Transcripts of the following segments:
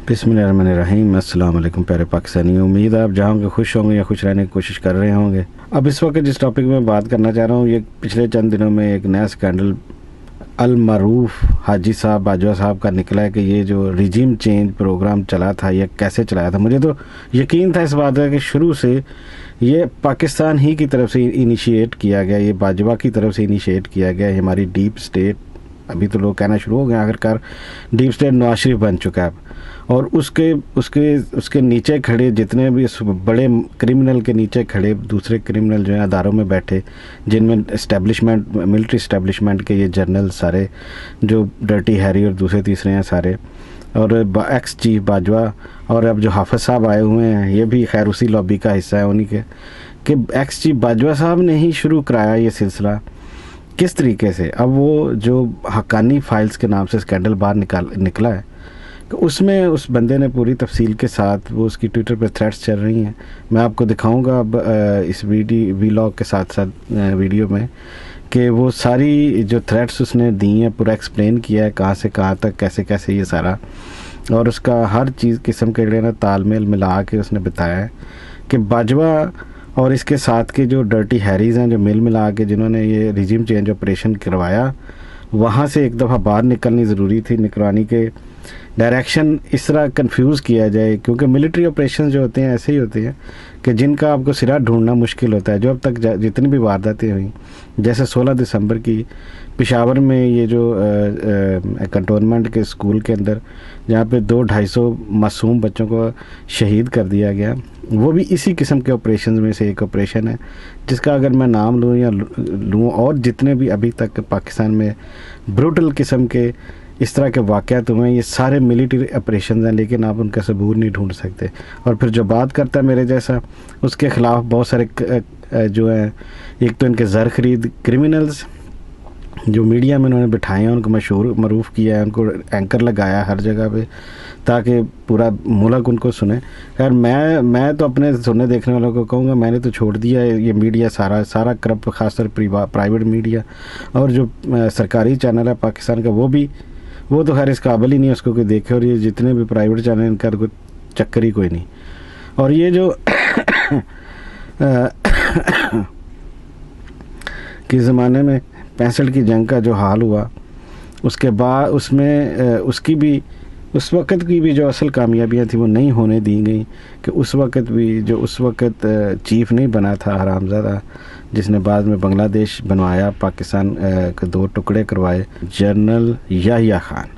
बिस्मिल्लाहिर्रहमानिर्रहीम। अस्सलाम वालेकुम प्यारे पाकिस्तानी, उम्मीद है आप जहाँ होंगे खुश होंगे या खुश रहने की कोशिश कर रहे होंगे। अब इस वक्त जिस टॉपिक में बात करना चाह रहा हूँ, ये पिछले चंद दिनों में एक नया स्कैंडल अल मरूफ हाजी साहब बाजवा साहब का निकला है कि ये जो रिजीम चेंज प्रोग्राम चला था ये कैसे चलाया था। मुझे तो यकीन था इस बात का कि शुरू से ये पाकिस्तान ही की तरफ से इनिशिएट किया गया, ये बाजवा की तरफ से इनिशिएट किया गया। ये हमारी डीप स्टेट, अभी तो लोग कहना शुरू हो गए आखिरकार डीप स्टेट नवाज शरीफ बन चुका है। और उसके नीचे खड़े जितने भी इस बड़े क्रिमिनल के नीचे खड़े दूसरे क्रिमिनल जो हैं अदारों में बैठे, जिनमें इस्टेब्लिशमेंट मिलिट्री इस्टेब्लिशमेंट के ये जर्नल सारे जो डर्टी हैरी और दूसरे तीसरे हैं सारे, और एक्स चीफ बाजवा, और अब जो हाफिज साहब आए हुए हैं ये भी खैर उसी लॉबी का हिस्सा है उन्हीं के, कि एक्स चीफ बाजवा साहब ने ही शुरू कराया ये सिलसिला। किस तरीके से अब वो जो हक्कानी फाइल्स के नाम से स्कैंडल बाहर निकला है, उसमें उस बंदे ने पूरी तफसील के साथ, वो उसकी ट्विटर पर थ्रेड्स चल रही हैं, मैं आपको दिखाऊंगा अब इस वीलॉग के साथ साथ वीडियो में, कि वो सारी जो थ्रेड्स उसने दी हैं पूरा एक्सप्लेन किया है कहाँ से कहाँ तक कैसे कैसे ये सारा, और उसका हर चीज़ किस्म के लिए ना तालमेल मिला के उसने बताया है कि बाजवा और इसके साथ के जो डर्टी हैरीज़ हैं, जो मिल मिला के जिन्होंने ये रिजीम चेंज ऑपरेशन करवाया, वहाँ से एक दफ़ा बाहर निकलनी ज़रूरी थी। निगरानी के डायरेक्शन इस तरह कंफ्यूज किया जाए, क्योंकि मिलिट्री ऑपरेशन जो होते हैं ऐसे ही होते हैं कि जिनका आपको सिरा ढूंढना मुश्किल होता है। जो अब तक जितनी भी वारदातें हुई, जैसे 16 दिसंबर की पेशावर में ये जो कंटोनमेंट के स्कूल के अंदर जहाँ पे 200-250 मासूम बच्चों को शहीद कर दिया गया, वो भी इसी किस्म के ऑपरेशन में से एक ऑपरेशन है, जिसका अगर मैं नाम लूँ या लूँ, और जितने भी अभी तक पाकिस्तान में ब्रूटल किस्म के इस तरह के वाक़यात हुए हैं, ये सारे मिलिट्री ऑपरेशन हैं, लेकिन आप उनका सबूत नहीं ढूंढ सकते। और फिर जो बात करता है मेरे जैसा, उसके ख़िलाफ़ बहुत सारे जो हैं, एक तो इनके ज़र खरीद क्रिमिनल्स जो मीडिया में उन्होंने बिठाए हैं, उनको मशहूर मरूफ़ किया है, उनको एंकर लगाया हर जगह पे ताकि पूरा मुल्क उनको सुने। खैर मैं तो अपने सुनने देखने वालों को कहूँगा, मैंने तो छोड़ दिया है ये मीडिया सारा करप्ट, ख़ासकर प्राइवेट मीडिया, और जो सरकारी चैनल है पाकिस्तान का वो तो खैर इस काबिल ही नहीं है उसको कोई देखे, और ये जितने भी प्राइवेट चैनल इनका कोई चक्कर ही कोई नहीं। और ये जो किस ज़माने में 65 की जंग का जो हाल हुआ, उसके बाद उसमें उसकी भी उस वक़्त की भी जो असल कामयाबियाँ थी वो नहीं होने दी गई, कि उस वक़्त भी जो उस वक़्त चीफ़ नहीं बना था हरामज़ादा, जिसने बाद में बांग्लादेश बनवाया, पाकिस्तान के 2 टुकड़े करवाए, जनरल याहिया खान,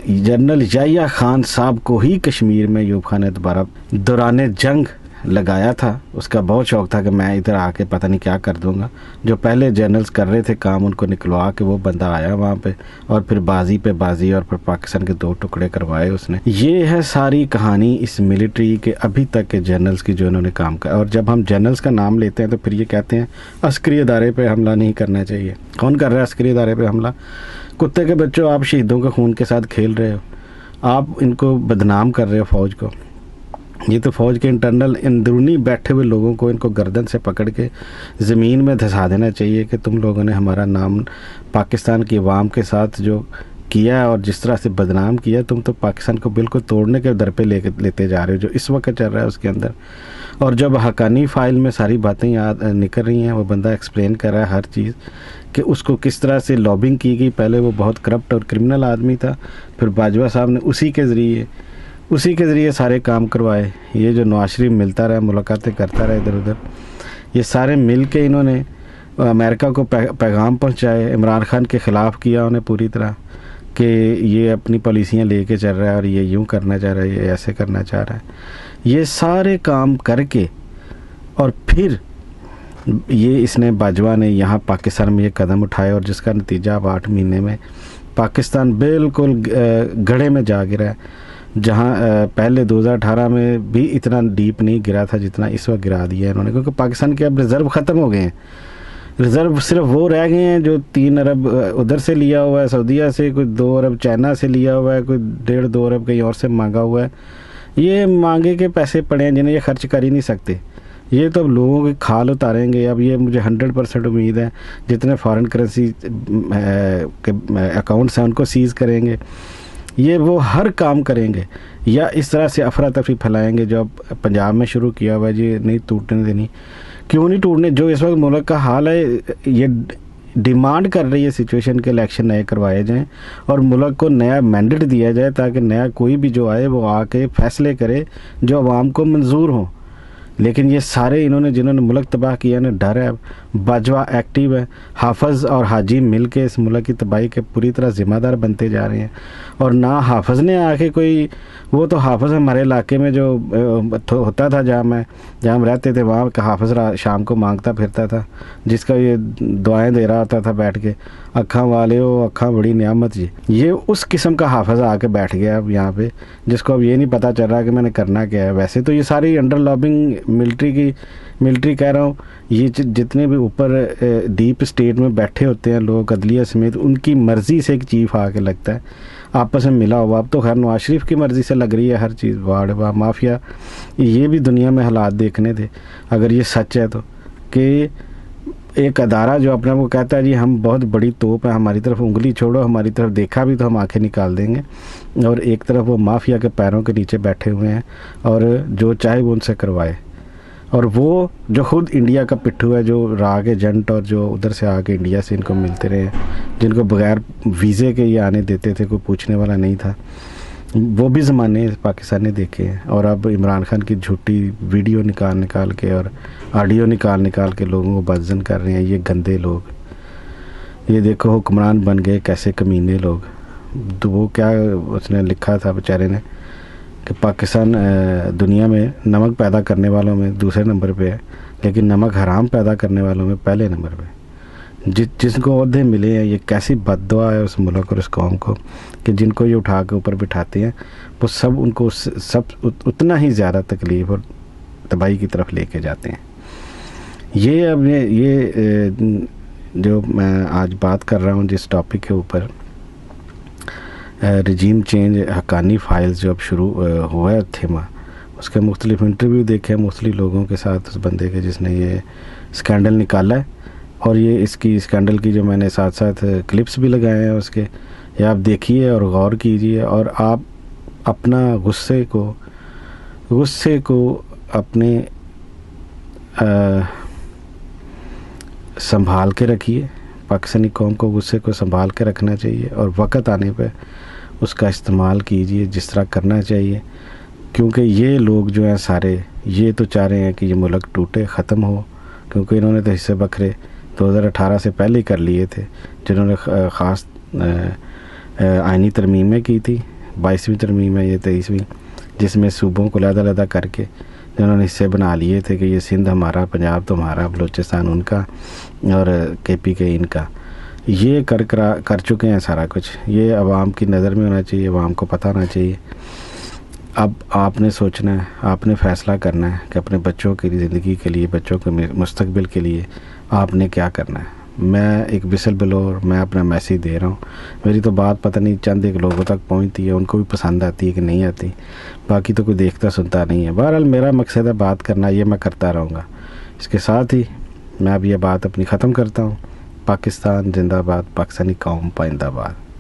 जनरल याहिया खान साहब को ही कश्मीर में यूब खान ने दोबारा दौरान जंग लगाया था। उसका बहुत शौक़ था कि मैं इधर आके पता नहीं क्या कर दूंगा। जो पहले जनरल्स कर रहे थे काम, उनको निकलवा के वो बंदा आया वहाँ पे, और फिर बाजी पे बाजी, और फिर पाकिस्तान के 2 टुकड़े करवाए उसने। ये है सारी कहानी इस मिलिट्री के अभी तक के जनरल्स की जो इन्होंने काम किया। और जब हम जनरल्स का नाम लेते हैं तो फिर ये कहते हैं अस्करी अदारे पर हमला नहीं करना चाहिए। कौन कर रहा है अस्करी अदारे पर हमला? कुत्ते के बच्चों, आप शहीदों के खून के साथ खेल रहे हो, आप इनको बदनाम कर रहे हो फ़ौज को। ये तो फ़ौज के इंटरनल अंदरूनी बैठे हुए लोगों को इनको गर्दन से पकड़ के ज़मीन में धंसा देना चाहिए कि तुम लोगों ने हमारा नाम पाकिस्तान की अवाम के साथ जो किया और जिस तरह से बदनाम किया, तुम तो पाकिस्तान को बिल्कुल तोड़ने के दर पे लेते जा रहे हो, जो इस वक्त चल रहा है उसके अंदर। और जब हक्कानी फ़ाइल में सारी बातें याद निकल रही हैं, वो बंदा एक्सप्लेन कर रहा है हर चीज़ कि उसको किस तरह से लॉबिंग की गई। पहले वो बहुत करप्ट और क्रिमिनल आदमी था, फिर बाजवा साहब ने उसी के ज़रिए सारे काम करवाए। ये जो नवाज शरीफ मिलता रहा, मुलाकातें करता रहा इधर उधर, ये सारे मिल के इन्होंने अमेरिका को पैगाम पहुंचाए, इमरान खान के ख़िलाफ़ किया उन्हें पूरी तरह कि ये अपनी पॉलिसियां लेके चल रहा है और ये यूं करना चाह रहा है, ये ऐसे करना चाह रहा है। ये सारे काम करके और फिर ये इसने बाजवा ने यहाँ पाकिस्तान में ये कदम उठाए, और जिसका नतीजा अब 8 महीने में पाकिस्तान बिल्कुल गड्ढे में जा गिरा है, जहाँ पहले 2018 में भी इतना डीप नहीं गिरा था जितना इस वक्त गिरा दिया है इन्होंने, क्योंकि पाकिस्तान के अब रिज़र्व ख़त्म हो गए हैं। रिज़र्व सिर्फ वो रह गए हैं जो 3 अरब उधर से लिया हुआ है सऊदीया से, कोई 2 अरब चाइना से लिया हुआ है, कोई 1.5-2 अरब कहीं और से मांगा हुआ है। ये मांगे के पैसे पड़े हैं जिन्हें ये खर्च कर ही नहीं सकते। ये तो अब लोगों की खाल उतारेंगे। अब ये मुझे 100% उम्मीद है जितने फॉरेन करेंसी के अकाउंट्स हैं उनको सीज़ करेंगे, یہ وہ ہر کام کریں گے یا اس طرح سے افراتفری پھیلائیں گے جو اب پنجاب میں شروع کیا ہوا ہے جی نہیں ٹوٹنے دینی. کیوں نہیں ٹوٹنے؟ جو اس وقت ملک کا حال ہے یہ ڈیمانڈ کر رہی ہے سچویشن کے الیکشن نئے کروائے جائیں اور ملک کو نیا مینڈیٹ دیا جائے تاکہ نیا کوئی بھی جو آئے وہ آ کے فیصلے کرے جو عوام کو منظور ہوں. لیکن یہ سارے انہوں نے جنہوں نے ملک تباہ کیا نا ڈر ہے. باجوہ ایکٹیو ہے, حافظ اور حاجی مل کے اس ملک کی تباہی کے پوری طرح ذمہ دار بنتے جا رہے ہیں. اور نہ حافظ نے آ کے کوئی, وہ تو حافظ ہمارے علاقے میں جو ہوتا تھا جہاں ہم رہتے تھے وہاں کا حافظ شام کو مانگتا پھرتا تھا جس کا یہ دعائیں دے رہا ہوتا تھا بیٹھ کے, اکھاں والے ہو اکھاں بڑی نعمت جی. یہ اس قسم کا حافظ آ کے بیٹھ گیا اب یہاں پہ, جس کو اب یہ نہیں پتہ چل رہا کہ میں نے کرنا کیا ہے. ویسے تو یہ ساری انڈر لابنگ ملٹری کہہ رہا ہوں, یہ جتنے بھی اوپر ڈیپ اسٹیٹ میں بیٹھے ہوتے ہیں لوگ عدلیہ سمیت, ان کی مرضی سے ایک چیف آ کے لگتا ہے آپس میں ملا ہوا. اب تو خیر نواز شریف کی مرضی سے لگ رہی ہے ہر چیز, واڑ مافیا. یہ بھی دنیا میں حالات دیکھنے تھے اگر یہ سچ ہے تو, کہ ایک ادارہ جو اپنے کو کہتا ہے جی ہم بہت بڑی توپ ہے, ہماری طرف انگلی چھوڑو, ہماری طرف دیکھا بھی تو ہم آنکھیں نکال دیں گے, اور ایک طرف وہ مافیا کے پیروں کے نیچے بیٹھے ہوئے ہیں اور جو چاہے وہ ان سے کروائے. اور وہ جو خود انڈیا کا پٹھو ہے, جو راگ ایجنٹ اور جو ادھر سے آ کے انڈیا سے ان کو ملتے رہے, جن کو بغیر ویزے کے یہ آنے دیتے تھے, کوئی پوچھنے والا نہیں تھا, وہ بھی زمانے پاکستان نے دیکھے ہیں. اور اب عمران خان کی جھوٹی ویڈیو نکال کے اور آڈیو نکال کے لوگوں کو بدزن کر رہے ہیں یہ گندے لوگ. یہ دیکھو حکمران بن گئے کیسے کمینے لوگ. تو وہ کیا اس نے لکھا تھا بیچارے نے کہ پاکستان دنیا میں نمک پیدا کرنے والوں میں دوسرے نمبر پہ ہے, لیکن نمک حرام پیدا کرنے والوں میں پہلے نمبر پہ. جس کو عہدے ملے ہیں, یہ کیسی بد دعا ہے اس ملک اور اس قوم کو کہ جن کو یہ اٹھا کے اوپر بٹھاتے ہیں وہ سب ان کو سب اتنا ہی زیادہ تکلیف اور تباہی کی طرف لے کے جاتے ہیں. یہ اب یہ جو میں آج بات کر رہا ہوں جس ٹاپک کے اوپر, رجیم چینج حقانی فائلز جو اب شروع ہوا ہے تھیما, اس کے مختلف انٹرویو دیکھے مختلف لوگوں کے ساتھ اس بندے کے جس نے یہ اسکینڈل نکالا ہے. اور یہ اس کی اسکینڈل کی جو میں نے ساتھ ساتھ کلپس بھی لگائے ہیں اس کے, یہ آپ دیکھیے اور غور کیجیے اور آپ اپنا غصے کو اپنے سنبھال کے رکھیے. پاکستانی قوم کو غصے کو سنبھال کے رکھنا چاہیے اور وقت آنے پہ اس کا استعمال کیجیے جس طرح کرنا چاہیے, کیونکہ یہ لوگ جو ہیں سارے یہ تو چاہ رہے ہیں کہ یہ ملک ٹوٹے, ختم ہو, کیونکہ انہوں نے تو حصے بکھرے 2018 سے پہلے ہی کر لیے تھے, جنہوں نے خاص آئینی ترمیمیں کی تھی. 22ویں ترمیم ہے یہ 23ویں, جس میں صوبوں کو علیحدہ کر کے جنہوں نے حصے بنا لیے تھے کہ یہ سندھ ہمارا, پنجاب تمہارا, بلوچستان ان کا اور KPK ان کا. یہ کر چکے ہیں سارا کچھ. یہ عوام کی نظر میں ہونا چاہیے, عوام کو پتہ ہونا چاہیے. اب آپ نے سوچنا ہے, آپ نے فیصلہ کرنا ہے کہ اپنے بچوں کی زندگی کے لیے, بچوں کے مستقبل کے لیے آپ نے کیا کرنا ہے. میں ایک وسل بلور, میں اپنا میسیج دے رہا ہوں. میری تو بات پتہ نہیں چند ایک لوگوں تک پہنچتی ہے, ان کو بھی پسند آتی ہے کہ نہیں آتی, باقی تو کوئی دیکھتا سنتا نہیں ہے. بہرحال میرا مقصد ہے بات کرنا, یہ میں کرتا رہوں گا. اس کے ساتھ ہی میں اب یہ بات اپنی ختم کرتا ہوں. پاکستان زندہ باد, پاکستانی قوم پائندہ باد.